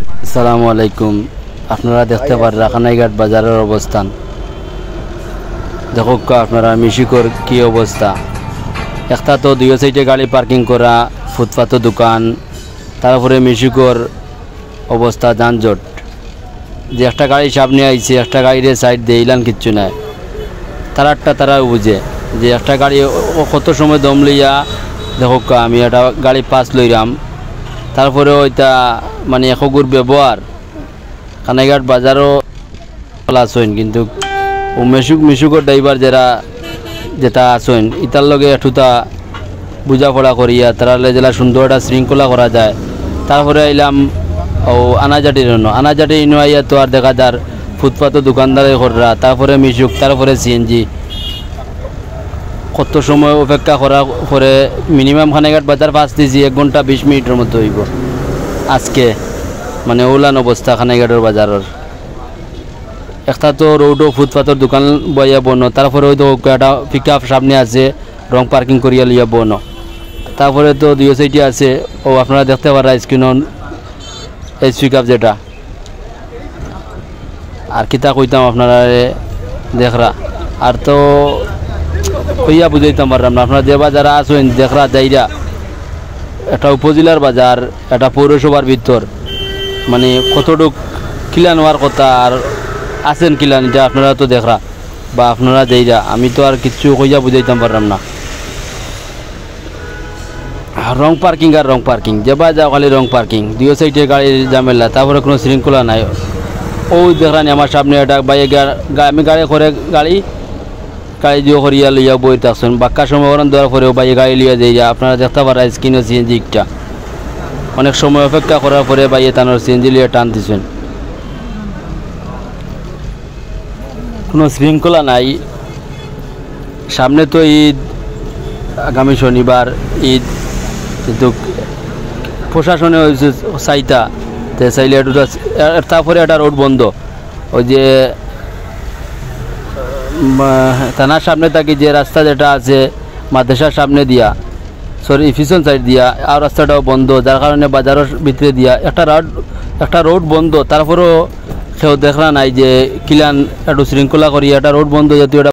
আসসালামু আলাইকুম। আপনারা দেখতে পারেন রাখানাইঘাট বাজারের অবস্থান। দেখো আপনারা মিশিকর কি অবস্থা। একটা তো দুই সাইডে গাড়ি পার্কিং করা, ফুটপাথ দোকান, তারপরে মিশিকর অবস্থা যানজট। যে একটা গাড়ি সামনে আইছে, একটা গাড়ির সাইড দিয়ে ইলান কিচ্ছু নাই। তারাও বুঝে যে একটা গাড়ি কত সময় দম লইয়া দেখো আমি একটা গাড়ি পাস লইলাম, তারপরে ওইটা মানে এখগুর ব্যবহার কানাইঘাট বাজারও আসেন, কিন্তু মিশুকর ড্রাইভার যেটা আসেন ইতার লগে একটুটা বুঝাপড়া করিয়া তারা জেলা সুন্দর একটা শৃঙ্খলা করা যায়। তারপরে আইলাম ও আনাজাটির ইনো আইয়া তো আর দেখা যার ফুটপাথ দোকানদারে করা, তারপরে মিশুক, তারপরে সিএনজি। কত সময় অপেক্ষা করার পরে মিনিমাম কানাইঘাট বাজার পাস দিয়েছি 1 ঘন্টা 20 মিনিটের মতো হইব আজকে। মানে ওলান অবস্থা কানাইঘাটের বাজারের। একটা তো রোডও ফুটপাথর দোকান বইয়া বনো, তারপরে হয়তো একটা পিক আপ সামনে আছে রং পার্কিং করিয়া লইয়া বনো, তারপরে তো দুই সাইডে আছে ও আপনারা দেখতে পারা স্ক্রিন এই পিক আপ যেটা। আর কিতা কইতাম আপনারা দেখরা, আর তো কইয়া বুঝাইতাম পারলাম না। আপনারা যে বাজারে আসেন দেখরা যাইরা, একটা উপজেলার বাজার, একটা পৌরসভার ভিতর, মানে কতটুক কিলা নেওয়ার কথা আর আছেন কিলান, এটা আপনারা তো দেখরা বা আপনারা যাইরা। আমি তো আর কিচ্ছু কইয়া বুঝাইতাম পারলাম না। রং পার্কিং যেবা যাও খালি রং পার্কিং, দুই সাইডে গাড়ির ঝামেলা, তারপরে কোনো শৃঙ্খলা নাই। ও দেখলাম আমার সামনে একটা বাইরে আমি গাড়ি দিয়ে করিয়া লইয়া বই থাকছেন, বাক্কা সময় দেওয়ার পরেও বাইরে গাড়ি লিয়া যাইয়া। আপনারা দেখতে পারা স্ক্রিনে সিএনজি একটা অনেক সময় অপেক্ষা করার পরে বাইরে তানোর সিএনজি লিয়ে টান দিচ্ছেন। কোনো শৃঙ্খলা নাই। সামনে তো ঈদ, আগামী শনিবার ঈদ, কিন্তু প্রশাসনে হয়েছে চাইতা চাইলে তারপরে একটা রোড বন্ধ। ওই যে থানার সামনে থাকি যে রাস্তা যেটা আছে মাদ্রাসার সামনে দিয়া, পিছন সাইড দিয়া, আর রাস্তাটাও বন্ধ, যার কারণে বাজারের ভিতরে দিয়া একটা রোড বন্ধ। তারপরেও কেউ দেখলা নাই যে কিলান একটু শৃঙ্খলা করিয়া একটা রোড বন্ধ, যেহেতু এটা